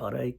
12-1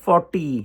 40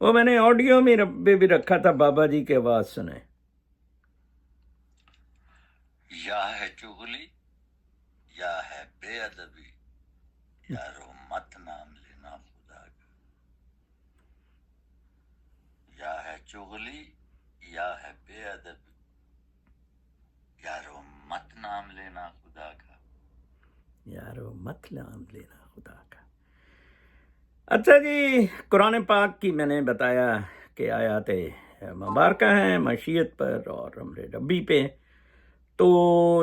وہ میں نے آڈیو میں بھی رکھا تھا، بابا جی کی آواز سنیں. یا ہے چغلی یا ہے بے ادبی، یارو مت نام لینا خدا کا. یا ہے چغلی یا ہے بے ادبی، یارو مت نام لینا خدا کا. یارو مت نام لینا خدا کا. اچھا جی، قرآن پاک کی میں نے بتایا کہ آیات مبارکہ ہیں معیشت پر اور امر ربی پہ. تو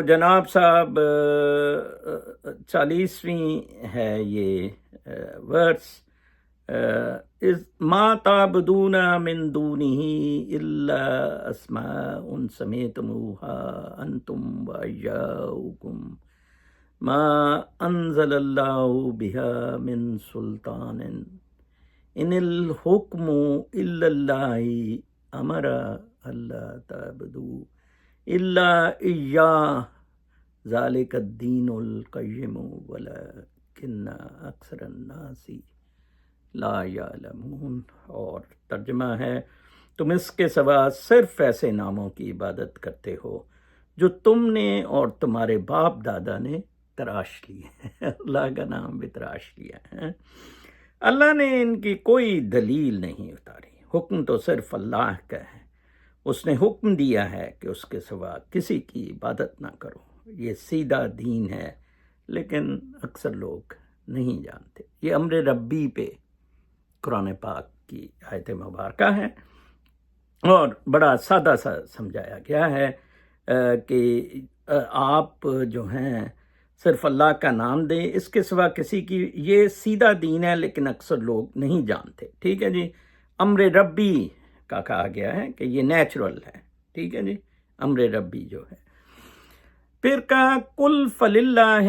جناب صاحب 40ویں ہے یہ ورس. ما تعبدون من دونه الا اسماء سمیتموها انتم وآباؤکم ما انزل اللہ بها من سلطان ان الحکم الا اللہ امر اللہ تعبدوا الا ایاہ ذالک الدین القیم ولکن اکثر الناس لا یعلمون. اور ترجمہ ہے، تم اس کے سوا صرف ایسے ناموں کی عبادت کرتے ہو جو تم نے اور تمہارے باپ دادا نے تراش لیے. اللہ کا نام بھی تراش لیا ہے. اللہ نے ان کی کوئی دلیل نہیں اتاری. حکم تو صرف اللہ کا ہے. اس نے حکم دیا ہے کہ اس کے سوا کسی کی عبادت نہ کرو. یہ سیدھا دین ہے، لیکن اکثر لوگ نہیں جانتے. یہ امر ربی پہ قرآن پاک کی آیت مبارکہ ہے اور بڑا سادہ سا سمجھایا گیا ہے کہ آپ جو ہیں صرف اللہ کا نام دیں، اس کے سوا کسی کی. یہ سیدھا دین ہے لیکن اکثر لوگ نہیں جانتے. ٹھیک ہے جی. امر ربی کا کہا گیا ہے کہ یہ نیچرل ہے. ٹھیک ہے جی، امر ربی جو ہے. پھر کہا کل فللہ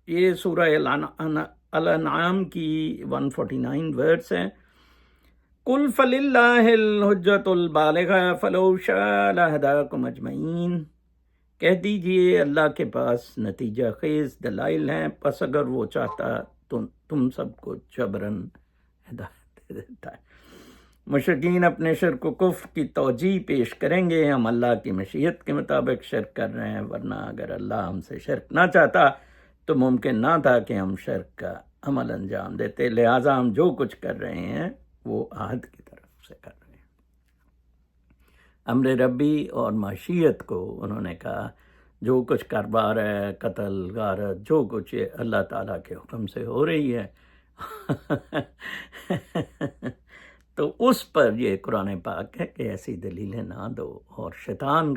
یہ سورہ الانعام کی 149 ورڈز ہیں. قل فللہ الحجۃ البالغہ فلو شاء لہداکم اجمعین. کہہ دیجئے اللہ کے پاس نتیجہ خیز دلائل ہیں، پس اگر وہ چاہتا تو تم سب کو جبراً ہدایت دے دیتا ہے. مشرکین اپنے شرک و کفر کی توجیہ پیش کریں گے، ہم اللہ کی مشیت کے مطابق شرک کر رہے ہیں، ورنہ اگر اللہ ہم سے شرک نہ چاہتا تو ممکن نہ تھا کہ ہم شرک کا عمل انجام دیتے. لہٰذا ہم جو کچھ کر رہے ہیں وہ عہد کی طرف سے کر رہے ہیں. امر ربی اور معیشت کو انہوں نے کہا جو کچھ کاروبار ہے، قتل غارت، جو کچھ اللہ تعالیٰ کے حکم سے ہو رہی ہے تو اس پر یہ قرآن پاک ہے کہ ایسی دلیلیں نہ دو. اور شیطان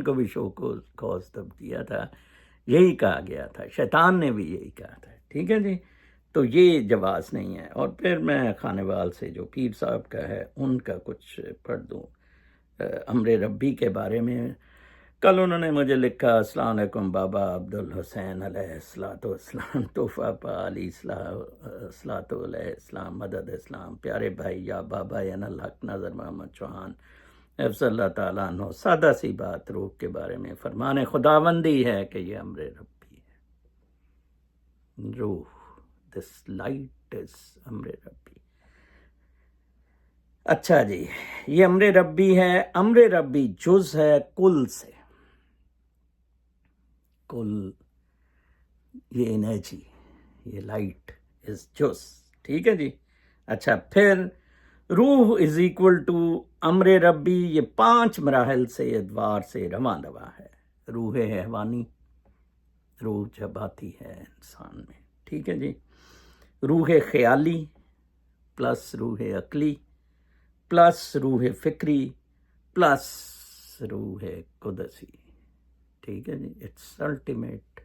کو بھی شو کوز تب دیا تھا، یہی کہا گیا تھا. شیطان نے بھی یہی کہا تھا. ٹھیک ہے جی. تو یہ جواز نہیں ہے. اور پھر میں خانے وال سے جو پیر صاحب کا ہے ان کا کچھ پڑھ دوں امر ربی کے بارے میں. کل انہوں نے مجھے لکھا، السلام علیکم بابا عبد الحسین علیہ الصلوۃ والسلام، توفہ پا علی الصلوۃ علیہ السلام، مدد اسلام، پیارے بھائی یا بابا عین الحق ناظر محمد چوہان حفظ اللہ تعالیٰ عنہ. سادہ سی بات روح کے بارے میں فرمان خداوندی ہے کہ یہ امر ربی ہے. روح، دس لائٹ از امر ربی. اچھا جی، یہ امر ربی ہے. امر ربی جز ہے کل سے. کل یہ انرجی، یہ لائٹ از جز. ٹھیک ہے جی. اچھا، پھر روح از ایکول ٹو امر ربی. یہ 5 مراحل سے ادوار سے رواں دواں ہے. روح حیوانی، روح جب آتی ہے انسان میں. ٹھیک ہے جی. روح خیالی پلس روح عقلی پلس روح فکری پلس روح قدسی. ٹھیک ہے جی. اٹس الٹیمیٹ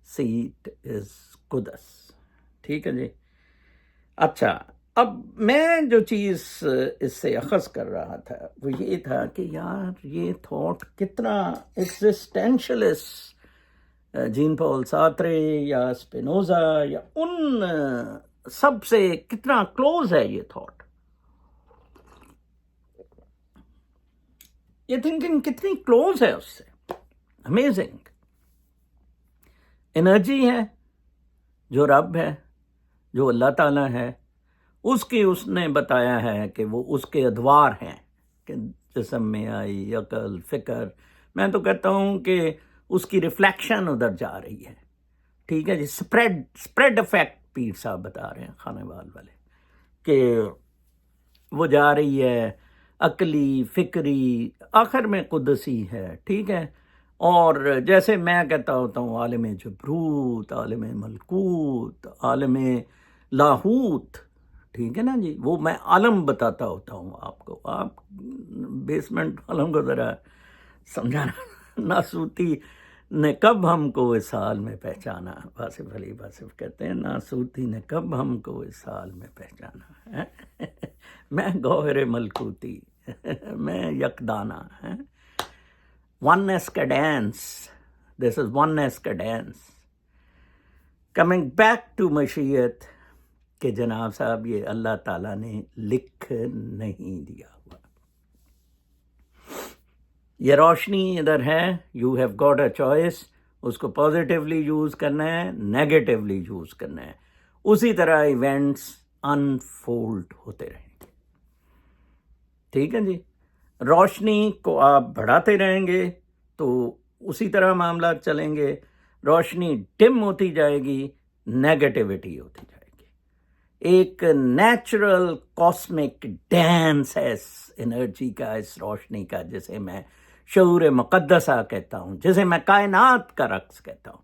سیٹ از قدس. ٹھیک ہے جی. اچھا، اب میں جو چیز اس سے اخذ کر رہا تھا وہ یہ تھا کہ یار یہ تھاٹ کتنا ایگزسٹینشلسٹ، جین پال سارترے یا اسپینوزا یا ان سب سے کتنا کلوز ہے یہ تھاٹ. یہ تھنکنگ کتنی کلوز ہے اس سے. امیزنگ. انرجی ہے جو رب ہے، جو اللہ تعالیٰ ہے، اس نے بتایا ہے کہ وہ اس کے ادوار ہیں کہ جسم میں آئی عقل فکر. میں تو کہتا ہوں کہ اس کی ریفلیکشن ادھر جا رہی ہے. ٹھیک ہے جی. اسپریڈ افیکٹ پیر صاحب بتا رہے ہیں خانے والے کہ وہ جا رہی ہے عقلی فکری آخر میں قدسی ہے. ٹھیک ہے. اور جیسے میں کہتا ہوتا ہوں عالم جبروت عالم ملکوت عالم لاہوت. ٹھیک ہے نا جی. وہ میں عالم بتاتا ہوتا ہوں آپ کو. آپ بیسمنٹ عالم کو ذرا سمجھانا. ناسوتی نے کب ہم کو اس حال میں پہچانا. واصف علی واصف کہتے ہیں ناسوتی نے کب ہم کو اس حال میں پہچانا. میں گوہر ملکوتی میں یکدانہ. ونیس کا ڈانس. دس از ونیس کا ڈانس. کمنگ بیک ٹو مشیت کہ جناب صاحب یہ اللہ تعالیٰ نے لکھ نہیں دیا ہوا. یہ روشنی ادھر ہے. You have got a choice. اس کو پازیٹیولی یوز کرنا ہے نیگیٹیولی یوز کرنا ہے. اسی طرح ایونٹس انفولڈ ہوتے رہیں گے. ٹھیک ہے جی. روشنی کو آپ بڑھاتے رہیں گے تو اسی طرح معاملات چلیں گے. روشنی ڈم ہوتی جائے گی نیگیٹیوٹی ہوتی جائے گی. ایک نیچرل کاسمک ڈانس ہے اس انرجی کا اس روشنی کا جسے میں شعور مقدسہ کہتا ہوں جسے میں کائنات کا رقص کہتا ہوں.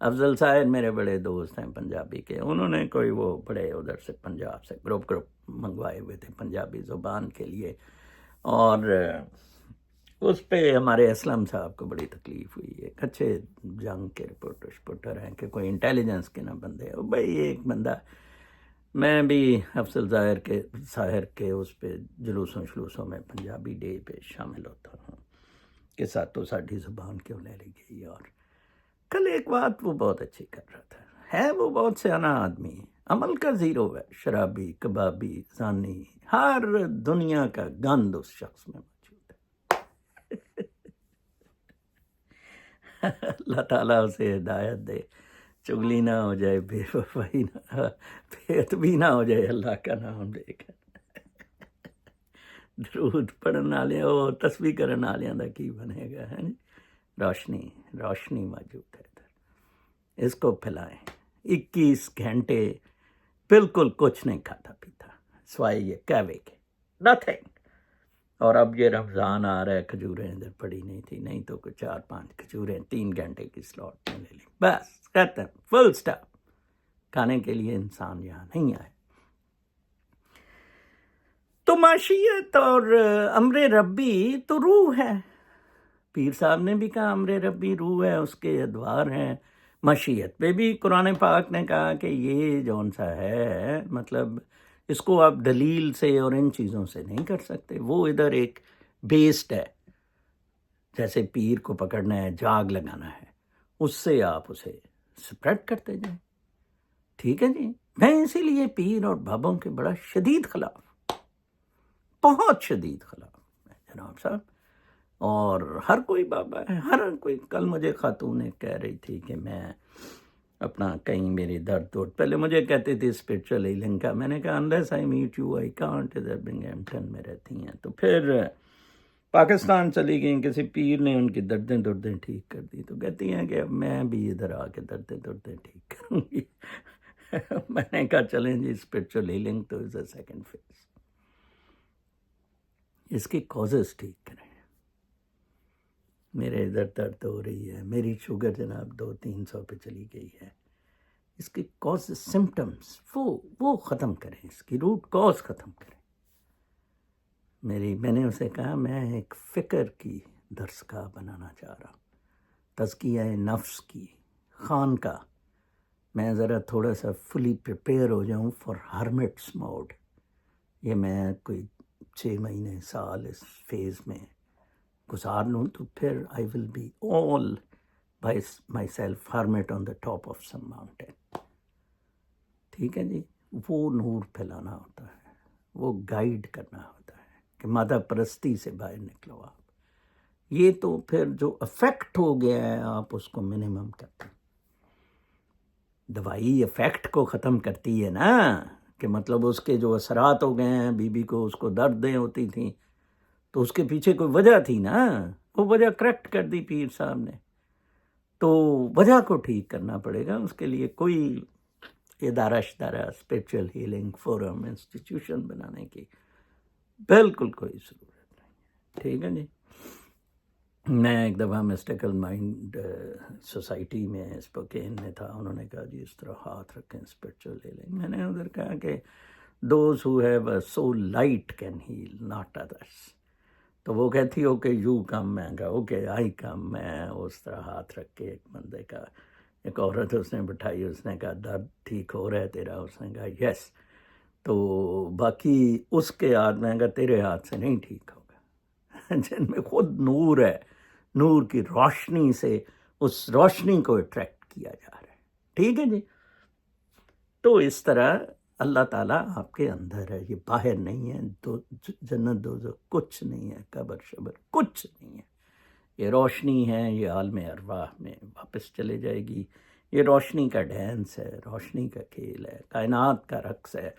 افضل صاحب میرے بڑے دوست ہیں پنجابی کے. انہوں نے کوئی وہ بڑے ادھر سے پنجاب سے گروپ منگوائے ہوئے تھے پنجابی زبان کے لیے. اور اس پہ ہمارے اسلم صاحب کو بڑی تکلیف ہوئی. ایک اچھے جنگ کے رپورٹر ہیں کہ کوئی انٹیلیجنس کے نہ بندے. بھائی ایک بندہ میں بھی افضل ظاہر کے اس پہ جلوسوں میں پنجابی ڈے پہ شامل ہوتا ہوں کہ ساتوں ساڈھی زبان کیوں لے لی گئی. اور کل ایک بات وہ بہت اچھی کر رہا تھا. ہے وہ بہت سیانا آدمی. عمل کا زیرو ہے. شرابی کبابی زانی ہر دنیا کا گند اس شخص میں موجود ہے. اللہ تعالیٰ اسے ہدایت دے. چگلی نہ ہو جائے بے وفائی نہ بے ادبی نہ ہو جائے. اللہ کا نام لے کر درود پڑھن والے وہ تسبیح کرن والوں کا کی بنے گا. ہے روشنی موجود ہے ادھر. اس کو پھیلائیں. 21 گھنٹے بالکل کچھ نہیں کھاتا پیتا سوائے یہ کہوے کے نتھنگ. اور اب یہ رمضان آ رہا ہے. کھجوریں ادھر پڑی نہیں تھی. نہیں تو کوئی 4-5 کھجوریں 3 گھنٹے کی سلاٹ میں لے لی. بس ختم. فل سٹاپ. کھانے کے لیے انسان یہاں نہیں آئے. تو معیشت اور امر ربی تو روح ہے. پیر صاحب نے بھی کہا امر ربی روح ہے. اس کے ادوار ہیں. مشیت پہ بھی قرآن پاک نے کہا کہ یہ جون سا ہے مطلب اس کو آپ دلیل سے اور ان چیزوں سے نہیں کر سکتے. وہ ادھر ایک بیسڈ ہے. جیسے پیر کو پکڑنا ہے جاگ لگانا ہے اس سے آپ اسے سپریڈ کرتے جائیں. ٹھیک ہے جی. میں اسی لیے پیر اور بابوں کے بڑا شدید خلاف بہت شدید خلاف ہے جناب صاحب. اور ہر کوئی بابا ہے. ہر کوئی. کل مجھے خاتون کہہ رہی تھی کہ میں اپنا کہیں میری درد پہلے مجھے کہتے تھے اسپرچل ہیلنگ کا. میں نے کہا unless I meet you I can't. ادھر بنگھمپٹن میں رہتی ہیں. تو پھر پاکستان چلی گئیں. کسی پیر نے ان کی دردیں ٹھیک کر دی. تو کہتی ہیں کہ اب میں بھی ادھر آ کے دردیں ٹھیک کروں گی. میں نے کہا چلیں جی اسپرچل ہیلنگ تو از اے سیکنڈ فیز. اس کی کازز ٹھیک کریں. میرے ادھر درد ہو رہی ہے. میری شوگر جناب 200-300 پہ چلی گئی ہے. اس کی کاز سمٹمز وہ ختم کریں. اس کی روٹ کاز ختم کریں. میں نے اسے کہا میں ایک فکر کی درسگاہ بنانا چاہ رہا ہوں. تزکیہ نفس کی خانقاہ. میں ذرا تھوڑا سا فلی پریپیئر ہو جاؤں فار ہرمٹس موڈ. یہ میں کوئی 6 مہینے سال اس فیز میں گزار لوں تو پھر I will be all by myself hermit on the top of some mountain. ٹھیک ہے جی. وہ نور پھیلانا ہوتا ہے. وہ گائیڈ کرنا ہوتا ہے کہ مادہ پرستی سے باہر نکلو آپ. یہ تو پھر جو افیکٹ ہو گیا ہے آپ اس کو منیمم کرتے ہیں. دوائی افیکٹ کو ختم کرتی ہے نا. کہ مطلب اس کے جو اثرات ہو گئے ہیں، بی بی کو اس کو دردیں ہوتی تھیں، تو اس کے پیچھے کوئی وجہ تھی نا، وہ وجہ کریکٹ کر دی پیر صاحب نے، تو وجہ کو ٹھیک کرنا پڑے گا. اس کے لیے کوئی ادارہ شدارہ اسپریچول ہیلنگ فورم انسٹیٹیوشن بنانے کی بالکل کوئی ضرورت نہیں ہے. ٹھیک ہے جی. میں ایک دفعہ مسٹیکل مائنڈ سوسائٹی میں اسپوکین میں تھا، انہوں نے کہا جی اس طرح ہاتھ رکھیں اسپریچول ہیلنگ. میں نے ادھر کہا کہ those who have a soul light can heal not others. تو وہ کہتی اوکے یو کم، میں کہا اوکے آئی کم. میں اس طرح ہاتھ رکھ کے ایک بندے کا، ایک عورت اس نے بٹھائی، اس نے کہا درد ٹھیک ہو رہا ہے تیرا؟ اس نے کہا یس. تو باقی اس کے ہاتھ میں کہا تیرے ہاتھ سے نہیں ٹھیک ہوگا، جن میں خود نور ہے، نور کی روشنی سے اس روشنی کو اٹریکٹ کیا جا رہا ہے. ٹھیک ہے جی. تو اس طرح اللہ تعالیٰ آپ کے اندر ہے، یہ باہر نہیں ہے. جنت دوزخ کچھ نہیں ہے، قبر شبر کچھ نہیں ہے. یہ روشنی ہے، یہ عالم ارواح میں واپس چلے جائے گی. یہ روشنی کا ڈانس ہے، روشنی کا کھیل ہے، کائنات کا رقص ہے.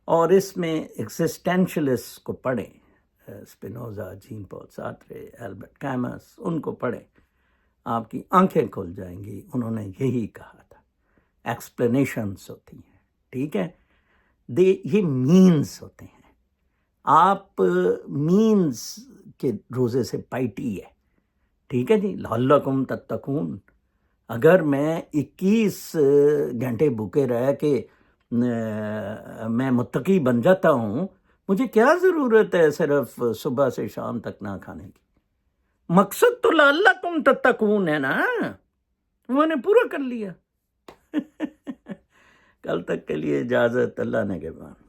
اور اس میں ایگزسٹینشلسٹ کو پڑھیں، اسپینوزا، جین پال سارترے، البرٹ کیمس، ان کو پڑھیں، آپ کی آنکھیں کھل جائیں گی. انہوں نے یہی کہا تھا. ایکسپلینیشنس ہوتی ہیں، ٹھیک ہے، یہ مینز ہوتے ہیں. آپ مینز کے روزے سے پائٹی ہے، ٹھیک ہے جی. لعلکم تتقون. اگر میں 21 گھنٹے بھوکے رہ کے میں متقی بن جاتا ہوں، مجھے کیا ضرورت ہے صرف صبح سے شام تک نہ کھانے کی؟ مقصد تو لعلکم تتقون ہے نا، وہ نے پورا کر لیا. کل تک کے لیے اجازت، اللہ نے کے بعد.